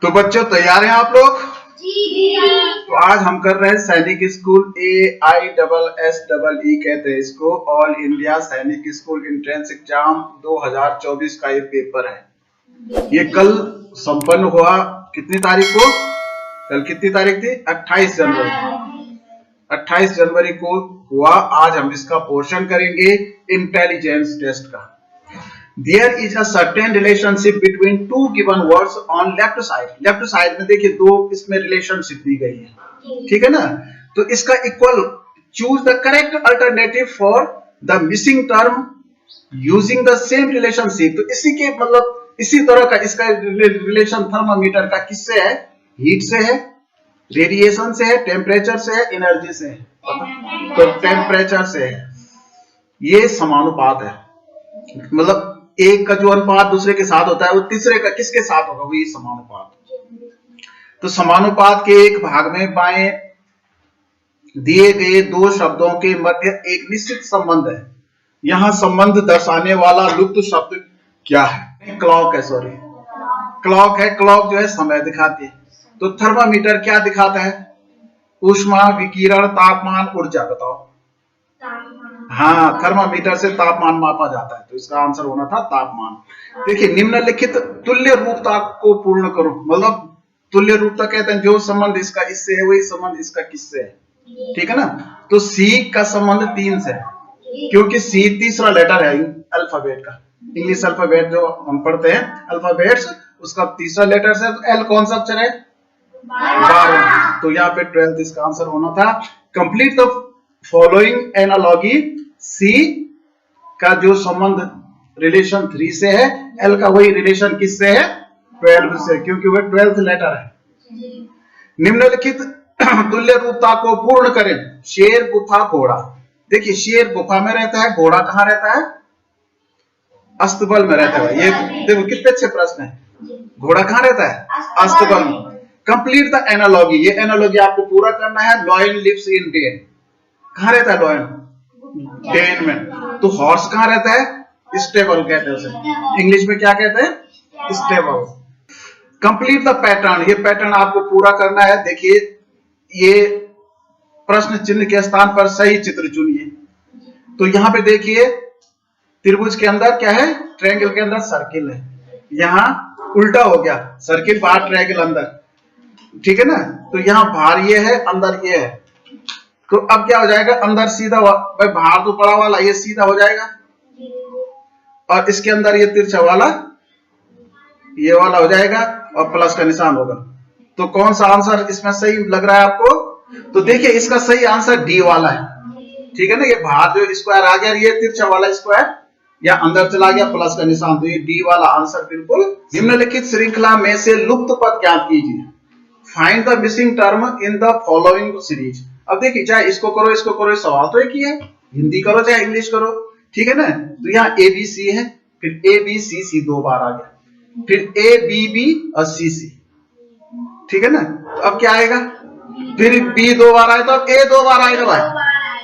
तो बच्चों तैयार हैं आप लोग? तो आज हम कर रहे हैं सैनिक स्कूल AISSE कहते हैं इसको, ऑल इंडिया सैनिक स्कूल एंट्रेंस एग्जाम 2024 का ये पेपर है। ये कल संपन्न हुआ। कितनी तारीख को? कल कितनी तारीख थी? 28 जनवरी। 28 जनवरी को हुआ। आज हम इसका पोर्शन करेंगे इंटेलिजेंस टेस्ट का। There is a certain relationship between two given words on left side. Left side में देखिए दो इसमें रिलेशनशिप दी गई है, ठीक है ना? तो इसका equal choose the correct alternative for the missing term using the same relationship. तो इसी के मतलब इसी तरह का इसका रिलेशन थर्मामीटर का किससे है? हीट से है, रेडिएशन से है, टेम्परेचर से है, एनर्जी से है। तो टेम्परेचर से है। ये समानुपात है, मतलब एक का जो अनुपात दूसरे के साथ होता है वो तीसरे का किसके साथ होगा? वही समानुपात। तो समानुपात के एक भाग में बाएं दिए गए दो शब्दों के मध्य एक निश्चित संबंध है। यहां संबंध दर्शाने वाला लुप्त शब्द क्या है? क्लॉक है, सॉरी क्लॉक है। क्लॉक जो है समय दिखाती है। तो थर्मामीटर क्या दिखाता है? ऊष्मा, विकिरण, तापमान, ऊर्जा। बताओ। हाँ, थर्मामीटर से तापमान मापा जाता है, तो इसका आंसर होना था तापमान। देखिए, निम्नलिखित तुल्य रूपता को पूर्ण करो। मतलब तुल्य रूपता कहते हैं जो संबंध इसका इससे है वही संबंध इसका किससे है, ठीक है ना? तो सी का संबंध 3 से है, क्योंकि सी तीसरा लेटर है अल्फाबेट का। इंग्लिश अल्फाबेट जो हम पढ़ते हैं अल्फाबेट्स, उसका तीसरा लेटर से। तो एल कौन सा अक्षर है? 12। तो यहाँ पे 12 इसका आंसर होना था। Complete the following analogy. C का जो संबंध रिलेशन 3 से है, एल का वही रिलेशन किससे है? 12 से, क्योंकि वह 12th लेटर है। निम्नलिखित तुल्य रूपता को पूर्ण करें। शेर, गुफा, घोड़ा। देखिए, शेर गुफा में रहता है, घोड़ा कहाँ रहता है? अस्तबल में रहता है। ये देखो कितने अच्छे प्रश्न है। घोड़ा कहाँ रहता है? अस्तबल में। Complete the analogy. ये एनालॉगी आपको पूरा करना है। Lion lives in den. कहाँ रहता है लॉयन? डेन में। तो हॉर्स कहाँ रहता है? स्टेबल कहते हैं उसे। इंग्लिश में क्या कहते हैं? स्टेबल। Complete the pattern. ये पैटर्न आपको पूरा करना है। देखिए, ये प्रश्न चिन्ह के स्थान पर सही चित्र चुनिए। तो यहाँ पे देखिए, त्रिभुज के अंदर क्या है? ट्रायंगल के अंदर सर्किल है। यहाँ उल्टा हो गया, सर्किल बाहर, ट्रायंगल अंदर, ठीक है ना? तो यहाँ बाहर ये है, अंदर ये है। तो अब क्या हो जाएगा? अंदर सीधा, भाई बाहर तो पड़ा वाला ये सीधा हो जाएगा, और इसके अंदर ये तिरछा वाला ये वाला हो जाएगा, और प्लस का निशान होगा। तो कौन सा आंसर इसमें सही लग रहा है आपको? तो देखिए, इसका सही आंसर डी वाला है, ठीक है ना? ये बाहर जो स्क्वायर आ गया, ये तिरछा वाला स्क्वायर या अंदर चला गया, प्लस का निशान। तो ये डी वाला आंसर बिल्कुल। निम्नलिखित श्रृंखला में से लुप्त पद ज्ञात कीजिए। Find the missing term in the following series. अब देखिए, चाहे इसको करो इसको करो, सवाल तो एक ही है। हिंदी करो चाहे इंग्लिश करो, ठीक है ना? तो यहाँ ABC है, फिर ABCC 2 बार आ गया, फिर ABB और CC, ठीक है ना? तो अब क्या आएगा? फिर B 2 बार आए तो अब A 2 बार आएगा भाई,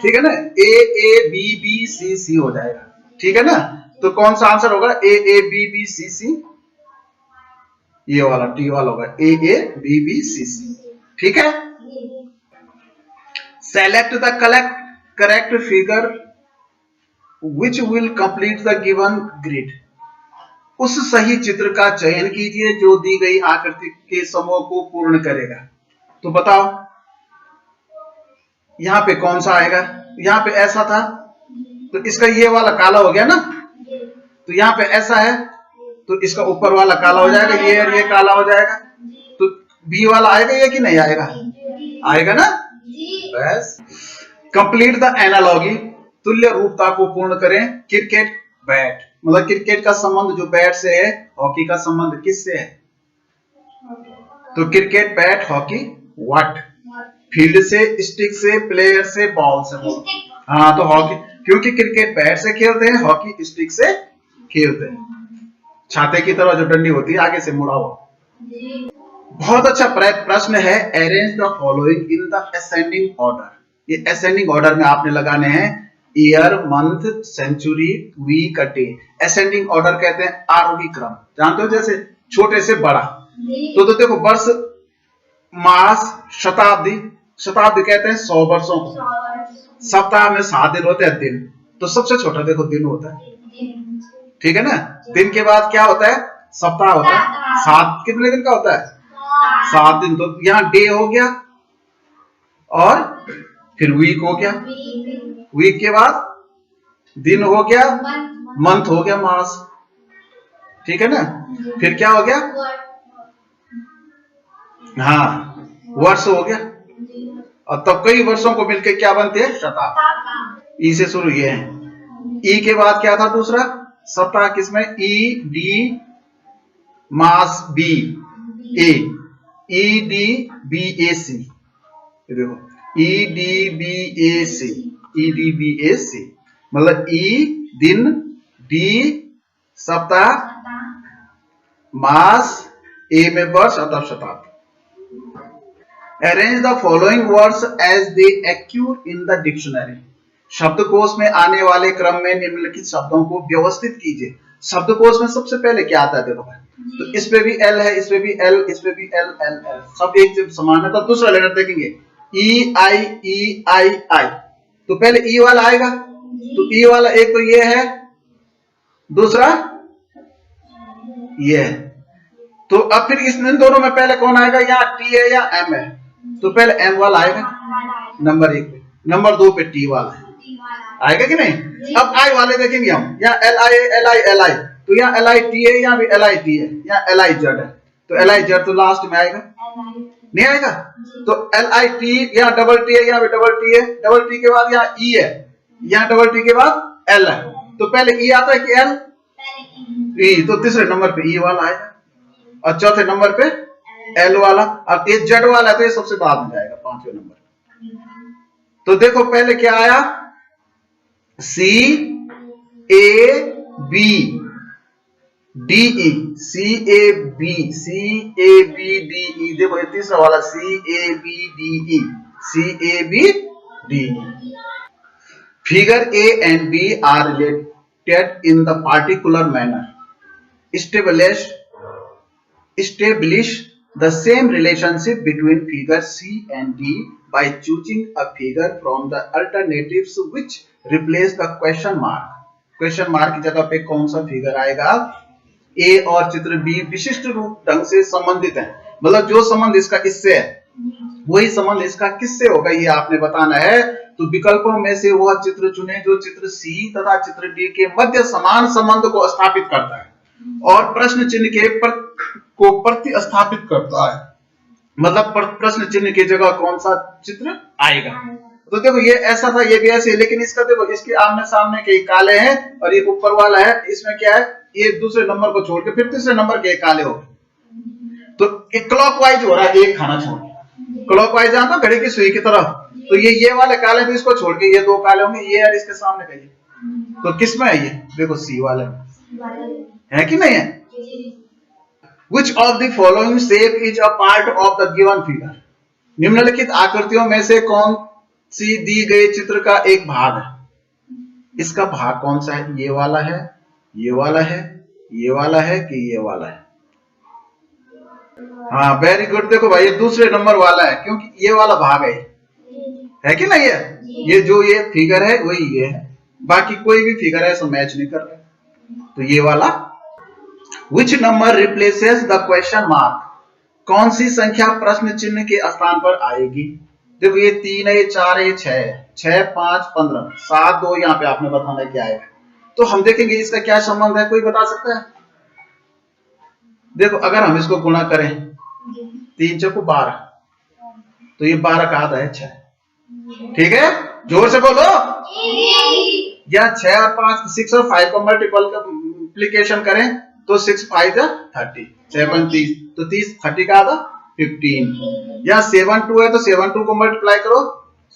ठीक है ना? AABBCC हो जाएगा, ठीक है ना? तो कौन सा आंसर होगा? AABBCC, ये वाला टी वाला होगा, AABBCC, ठीक है? Select the correct figure which will complete the given grid. उस सही चित्र का चयन कीजिए जो दी गई आकृति के समूह को पूर्ण करेगा। तो बताओ, यहाँ पे कौन सा आएगा? यहाँ पे ऐसा था, तो इसका ये वाला काला हो गया ना? तो यहाँ पे ऐसा है, तो इसका ऊपर वाला काला हो जाएगा, ये काला हो जाएगा। तो बी वाला आएगा ये कि नहीं आएगा? आएगा ना? बस। Complete the analogy. तुल्य रूपता को पूर्ण करें। Cricket, bat. मतलब क्रिकेट का संबंध जो बैट से है, हॉकी का संबंध किससे है? तो cricket, bat, hockey, what? Field से, स्टिक से, प्लेयर से, बॉल से। हाँ, तो हॉकी, क्योंकि क्रिकेट बैट से खेलते हैं, हॉकी स्टिक से खेलते हैं। छाते की तरह जो डंडी होती है आगे से मुड़ा हुआ। बहुत अच्छा प्रश्न है। Arrange the following in the ascending order. ये असेंडिंग ऑर्डर में आपने लगाने हैं year, month, century, week, day. Ascending order कहते हैं आरोही क्रम, जानते हो? जैसे छोटे से बड़ा, तो देखो वर्ष, मास, शताब्दी, शताब्दी कहते हैं 100 वर्षों को। सप्ताह में 7 दिन होते हैं, दिन, तो सबसे छोटा देखो दिन होता है, ठीक है ना। दिन के बाद क्या होता है, सप्ताह होता है। 7 कितने दिन का होता है, 7 दिन। तो यहाँ डे हो गया, और फिर वीक हो गया, वीक के बाद दिन हो गया, मंथ हो गया, मास, ठीक है ना। फिर क्या हो गया, हाँ, वर्ष हो गया। और तब कई वर्षों को मिलकर क्या बनते हैं, शताब्दी। ई से शुरू ये है। ई के बाद क्या था दूसरा, सप्ताह, किसमें, E D, mass be, A, E D B ए सी, देखो ई डी बी ए सी, ई डी बी ए सी, मतलब ई दिन, डी सप्ताह, मास, ए में वर्ष, अतः शताब्दी। Arrange the following words as they occur in the dictionary. शब्दकोश में आने वाले क्रम में निम्नलिखित शब्दों को व्यवस्थित कीजिए। शब्दकोश में सबसे पहले क्या आता है, देखो भाई, तो इस पे भी एल है, इस पे भी एल, इस पे भी एल, एल, एल, सब एक से समान है। तो दूसरा लेटर देखेंगे, ई आई आई, तो पहले ई वाला आएगा, तो ई वाला एक तो ये है, दूसरा ये है। तो अब फिर इन दोनों में पहले कौन आएगा, या टी है या एम है, तो पहले एम वाला आएगा नंबर 1 पे, नंबर 2 पे टी वाला है, आएगा कि नहीं। अब आई वाले देखेंगे हम, या L I L I L I, तो यहाँ एल आई टी है, या भी एल आई टी है, या एल आई जेड है, तो एल आई जेड तो लास्ट में आएगा, नहीं आएगा। तो एल आई टी, यहाँ डबल टी है, यहाँ भी डबल टी है, डबल टी के बाद यहाँ ई है, यहाँ डबल टी के बाद एल है, तो पहले ई आता है कि एल, ई, तो तीसरे नंबर पे ई वाला आएगा, और चौथे नंबर पे एल वाला। अब ये जेड वाला है तो ये सबसे बाद में जाएगा, 5वें नंबर। तो देखो पहले क्या आया, C A B D E, C A B D E, देखो ये तीसरा वाला, C A B D E, C A B D E. Figure A and B are related in the particular manner, establish the same relationship between figure C and D by choosing a figure from the alternatives which replace the question mark. Question mark की जगह पे कौन सा figure आएगा, ए और चित्र B विशिष्ट रूप ढंग से संबंधित है, मतलब जो संबंध इसका इससे है वही संबंध इसका किससे होगा, ये आपने बताना है। तो विकल्पों में से वह चित्र चुने जो चित्र सी तथा चित्र डी के मध्य समान संबंध को स्थापित करता है और प्रश्न चिन्ह के को प्रतिस्थापित करता है, मतलब प्रश्न चिन्ह की जगह कौन सा चित्र आएगा। तो देखो ये ऐसा था, ये भी ऐसे, लेकिन इसका देखो इसके आमने सामने के काले हैं और ये ऊपर वाला है, इसमें क्या है, ये दूसरे नंबर को छोड़ के फिर तीसरे नंबर के काले हो गए। तो क्लॉकवाइज हो रहा है, एक खाना छोड़ के, क्लॉकवाइज आता घड़ी की सुई की तरफ। तो ये वाले काले भी इसको छोड़ के ये 2 काले होंगे, ये और इसके सामने का ये, तो किसमें है ये, देखो सी वाले है कि नहीं है। Which of the following shape is a part of the given figure? निम्नलिखित आकृतियों में से कौन सी दी गई चित्र का एक भाग है, इसका भाग कौन सा है, ये वाला है, ये वाला है, ये वाला है कि ये वाला है। हाँ वेरी गुड, देखो भाई ये दूसरे नंबर वाला है क्योंकि ये वाला भाग है कि नहीं है, ये जो ये फिगर है वही ये है, बाकी कोई भी फिगर ऐसा मैच नहीं कर रहा, तो ये वाला। Which number replaces the question mark? कौन सी संख्या प्रश्न चिन्ह के स्थान पर आएगी। देखो ये 3 है, ये 4 है, ये 6 है, 6 5 15 7 2, यहाँ पे आपने बताना क्या आएगा। तो हम देखेंगे इसका क्या संबंध है, कोई बता सकता है। देखो अगर हम इसको गुणा करें 3 चौको 12, तो ये 12 का आधा है 6, ठीक है, जोर से बोलो। या 6 और 5 6 और 5 को मल्टीप्लिकेशन करें तो 6 5 30, 7 30, तो 30 30 का आधा 15। या 7 2 है तो 7 2 को मल्टीप्लाई करो,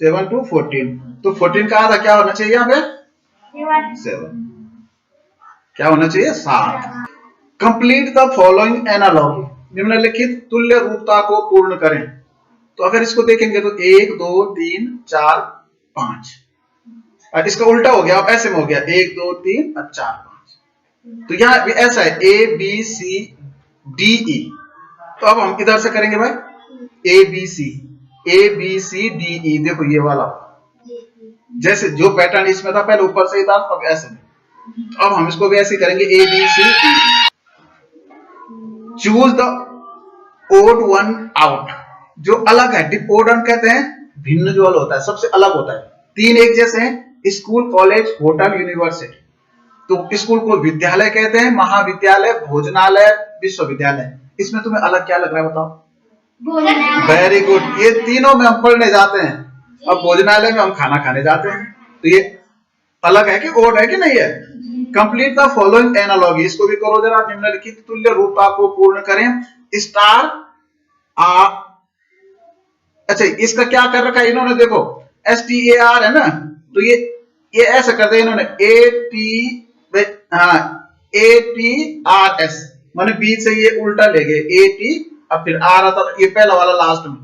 7 2 14, तो 14 का आधा क्या होना चाहिए यहाँ पे 7, क्या होना चाहिए 7। कंप्लीट द फॉलोइंग एनालॉजी, निम्नलिखित तुल्य रूपता को पूर्ण करें। तो अगर इसको देखेंगे तो 1 2 3 4 5, और इसका उल्टा हो गया, अब ऐसे में हो गया 1 2 3 और 4 5। तो यहाँ भी ऐसा है A B C D E, तो अब हम इधर से करेंगे भाई ए बी सी डी ई, देखो ये वाला जैसे जो पैटर्न इसमें था पहले ऊपर से ही था, अब ऐसे। तो अब हम इसको भी ऐसे करेंगे A B C D. Choose the odd one out, जो अलग है, ओड वन कहते हैं भिन्न जो होता है, सबसे अलग होता है। तीन एक जैसे हैं, स्कूल, कॉलेज, होटल, यूनिवर्सिटी। तो स्कूल को विद्यालय कहते हैं, महाविद्यालय, भोजनालय, विश्वविद्यालय। इसमें तुम्हें अलग क्या लग रहा है बताओ? वेरी गुड, ये तीनों में हम पढ़ने जाते हैं। अब भोजनालय में हम खाना खाने जाते हैं, तो ये अलग है कि ओड है कि नहीं है? कंप्लीट द फॉलोइंग एनालॉगी, इसको भी करो जरा। निम्नलिखित तुल्य रूपता को पूर्ण करें। स्टार अच्छा, इसका क्या कर रखा है इन्होंने, देखो STAR है ना, तो ये ऐसा करते हैं इन्होंने ATRS, माने बीच से ये उल्टा ले गए AT, अब फिर R आता, ये पहला वाला लास्ट में,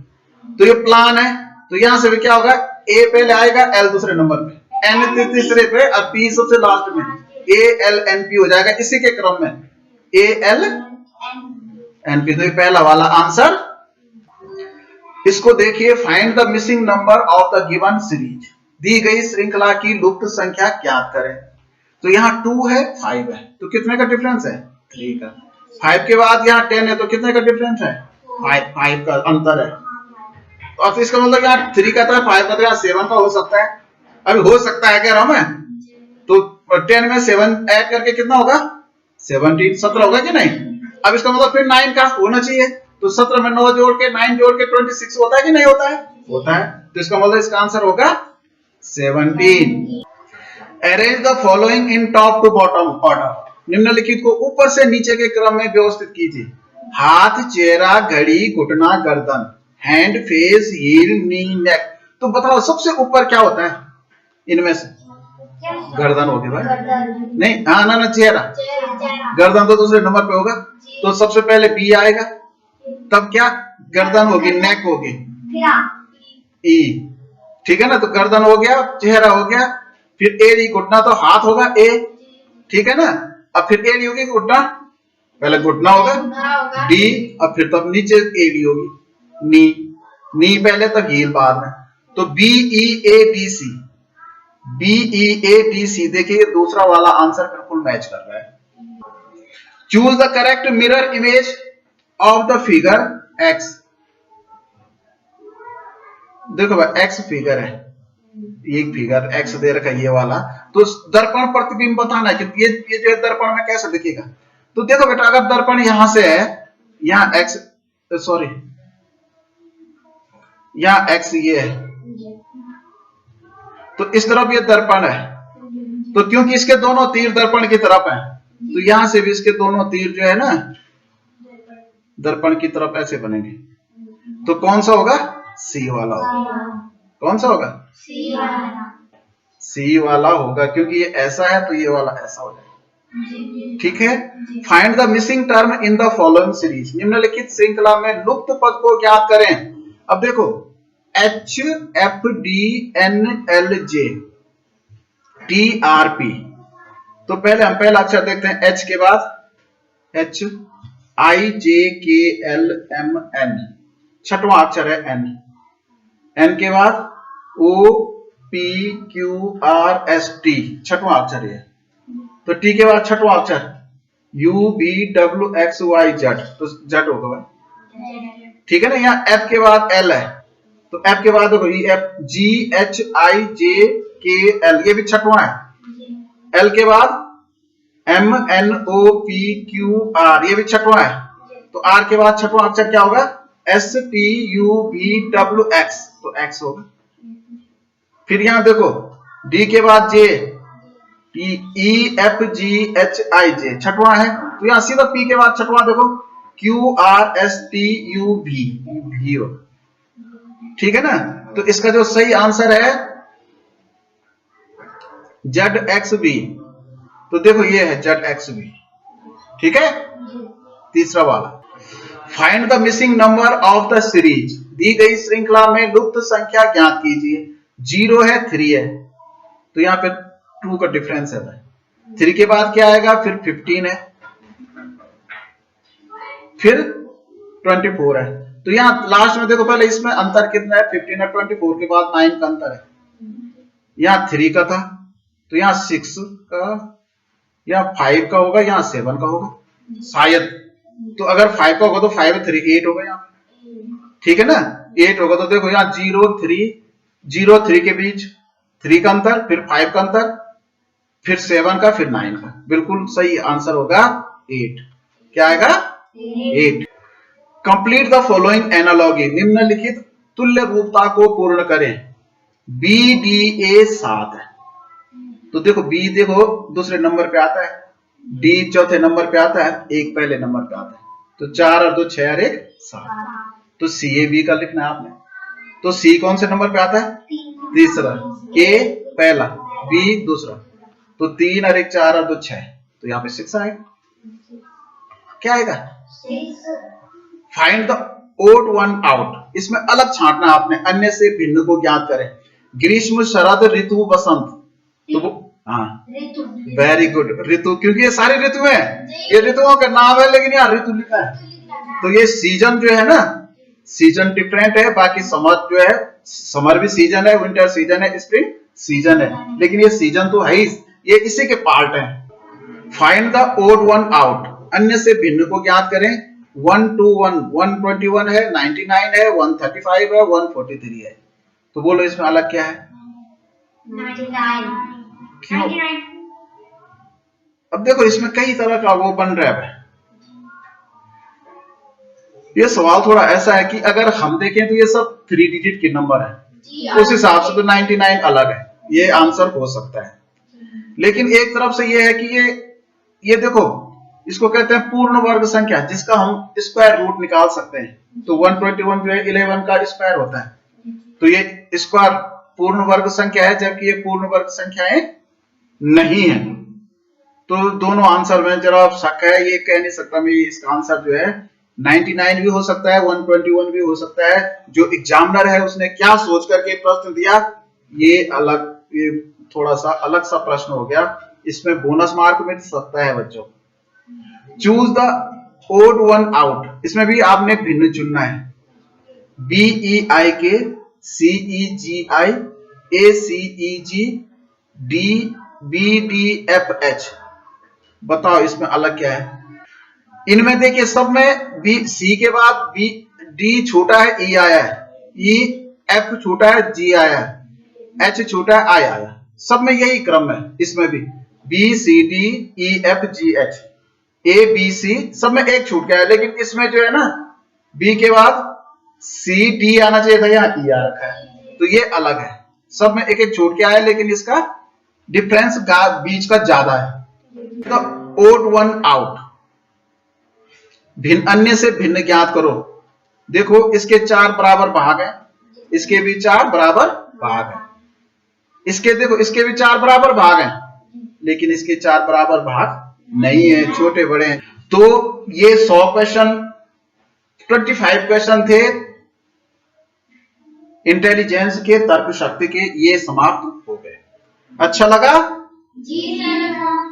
तो ये प्लान है। तो यहां से भी क्या होगा, A पहले आएगा, L दूसरे नंबर पे, N तीसरे पे, और P सबसे लास्ट में, ALNP हो जाएगा इसी के क्रम में, ALNP। तो ये पहला वाला आंसर। इसको देखिए, find the missing number of the given series, दी गई श्रृंखला की लुप्त संख्या ज्ञात करें। तो यहाँ 2 है, 5 है, तो कितने का डिफरेंस है? 3 का। 5 के बाद यहाँ 10 है, तो कितने का डिफरेंस है? 5 का अंतर है। और तो इसका मतलब यहाँ 3 का था, 5 का, तो यहाँ 7 का हो सकता है। अभी हो सकता है कह रहा हूं मैं, तो 10 में 7 ऐड करके कितना होगा? 17 17 होगा कि नहीं? अब इसका मतलब फिर 9 का होना चाहिए, तो 17 में 9 जोड़ के 9 जोड़ के 26 होता है कि नहीं होता है? होता है। तो इसका मतलब इसका आंसर होगा 17। Arrange the following in top to bottom order, निम्नलिखित को ऊपर से नीचे के क्रम में व्यवस्थित कीजिए। हाथ, चेहरा, घड़ी, घुटना, गर्दन, हैंड, फेस, हील, नी, नेक। तो बताओ सबसे ऊपर क्या होता है इनमें से? गर्दन होगी भाई, नहीं, हाँ ना, चेहरा। गर्दन तो दूसरे नंबर पे होगा, तो सबसे पहले बी आएगा, तब क्या गर्दन होगी, नेक होगी, ई, ठीक है ना। तो गर्दन हो गया, चेहरा हो गया, फिर एड़ी, घुटना, तो हाथ होगा ए, ठीक है ना। अब फिर एड़ी होगी, घुटना, पहले घुटना होगा डी, अब फिर तब नीचे एड़ी होगी नी, नी पहले तब हील बाद में। तो BEADC, BEADC, देखिए दूसरा वाला आंसर बिल्कुल मैच कर रहा है। Choose the correct mirror image of the figure X। देखो भाई X फिगर है, एक फिगर X दे रखा है ये वाला, तो दर्पण प्रतिबिंब बताना है कि ये जो है दर्पण में कैसे दिखेगा। तो देखो बेटा, अगर दर्पण यहां से है, यहाँ X, सॉरी यहाँ X ये है, तो इस तरफ ये दर्पण है, तो क्योंकि इसके दोनों तीर दर्पण की तरफ हैं, तो यहां से भी इसके दोनों तीर जो है ना दर्पण की तरफ ऐसे बनेंगे। तो कौन सा होगा? सी वाला होगा। कौन सा होगा? सी वाला होगा, क्योंकि ये ऐसा है तो ये वाला ऐसा हो जाएगा, ठीक है। Find the missing term in the following series, निम्नलिखित श्रृंखला में लुप्त पद को ज्ञात करें। अब देखो HFDNLJ TRP, तो पहले हम पहला अक्षर देखते हैं, H के बाद HIJKLMN, छठवां अक्षर है N, N के बाद OPQRST, छठवां अक्षर है। तो T के बाद छठवां अक्षर UVWXYZ, तो Z होगा भाई, ठीक है ना। यहाँ F के बाद L है, तो F के बाद देखो GHIJKL, ये भी छठवां है। L के बाद MNOPQR, ये भी छठवां है। तो R के बाद छठवां अक्षर क्या होगा? STUVWX, तो X होगा। फिर यहां देखो D के बाद J, EFGHIJ, छठवां है, तो यहां सीधा P के बाद छठवां देखो QRSTUV, ठीक है ना। तो इसका जो सही आंसर है ZXB, तो देखो ये है ZXB, ठीक है। तीसरा वाला, find the missing number of the series, दी गई श्रृंखला में लुप्त संख्या ज्ञात कीजिए। 0 है, 3 है, तो यहां पे 2 का डिफरेंस है। 3 के बाद क्या आएगा? फिर 15 है, फिर 24 है। तो यहाँ लास्ट में देखो, पहले इसमें अंतर कितना है, 15 है, 24 के बाद 9 का अंतर है। यहाँ 3 का था, तो यहाँ 6 का, यहाँ 5 का होगा, यहाँ 7 का होगा शायद। तो अगर 5 का होगा तो 5 में 3 8 होगा यहाँ, ठीक है ना, 8 होगा। तो देखो यहाँ 0 3 के बीच 3 का अंतर, फिर 5 का अंतर, फिर 7 का, फिर 9 का। बिल्कुल सही आंसर होगा 8। क्या आएगा? 8। कंप्लीट द फॉलोइंग एनालॉगी, निम्नलिखित तुल्य रूपता को पूर्ण करें। BDA 7 है, तो देखो B देखो दूसरे नंबर पे आता है, D चौथे नंबर पे आता है, 1 पहले नंबर पे आता है। तो 4 और 2 6 और 1 7। तो CAB का लिखना है आपने। तो C कौन से नंबर पे आता है? तीसरा। A पहला, B दूसरा। तो 3 और 1 4 और 2 6। तो यहाँ पे 6 आएगा। क्या आएगा? Find the odd one out, इसमें अलग छांटना आपने। अन्य से भिन्न को ज्ञात करें। ग्रीष्म, शरद, ऋतु, बसंत। तो वो हाँ, वेरी गुड, ऋतु, क्योंकि ये सारी ऋतु है, ये ऋतुओं का नाम है, लेकिन यहाँ ऋतु लिखा है। तो ये सीजन जो है ना, सीजन डिफरेंट है। बाकी समर जो है, समर भी सीजन है, विंटर सीजन है, स्प्रिंग सीजन है, लेकिन ये सीजन तो है ही, ये इसी के पार्ट है। Find the odd one out, अन्य से भिन्न को ज्ञात करें। 121 121 है, 99 है, 135 है, 143 है। तो बोलो इसमें अलग क्या है? 99। क्यों? अब देखो इसमें कई तरह का वो बन रहा है। ये सवाल थोड़ा ऐसा है कि अगर हम देखें तो ये सब 3 डिजिट के नंबर है, उस हिसाब से तो 99 अलग है, ये आंसर हो सकता है। लेकिन एक तरफ से ये है कि ये देखो, इसको कहते हैं पूर्ण वर्ग संख्या, जिसका हम स्क्वायर रूट निकाल सकते हैं। तो 121 जो है 11 का स्क्वायर होता है। तो ये स्क्वायर पूर्ण वर्ग संख्या है, जबकि ये पूर्ण वर्ग संख्याएं नहीं है। तो दोनों आंसर में जरा शक है, ये कह नहीं सकता मैं इसका आंसर जो है 99 भी हो सकता है, 121 भी हो सकता है। जो एग्जामिनर है उसने क्या सोच करके प्रश्न दिया, ये अलग, ये थोड़ा सा अलग सा प्रश्न हो गया, इसमें बोनस मार्क मिल सकता है बच्चों। Choose the odd one out, इसमें भी आपने भिन्न चुनना है। BEIK, CEGI, ACEG, DBDFH। बताओ इसमें अलग क्या है? इनमें देखिए सब में C के बाद D छोटा है, E आया है, F छोटा है, G आया है, H छोटा है, I आया। सब में यही क्रम है, इसमें भी BCDEFGH, ABC, सब में एक छूट गया है। लेकिन इसमें जो है ना, B के बाद CD आना चाहिए था, यहाँ E आ रखा है, तो ये अलग है। सब में एक एक छूट के आया, लेकिन इसका डिफरेंस बीच का ज्यादा है। तो ओड वन आउट, भिन्न, अन्य से भिन्न ज्ञात करो। देखो इसके 4 बराबर भाग हैं, इसके भी 4 बराबर भाग हैं, इसके देखो इसके भी 4 बराबर भाग हैं, लेकिन इसके 4 बराबर भाग नहीं है, छोटे बड़े हैं। तो ये 100 क्वेश्चन, 25 क्वेश्चन थे इंटेलिजेंस के, तर्क शक्ति के, ये समाप्त हो गए। अच्छा लगा? जी सर।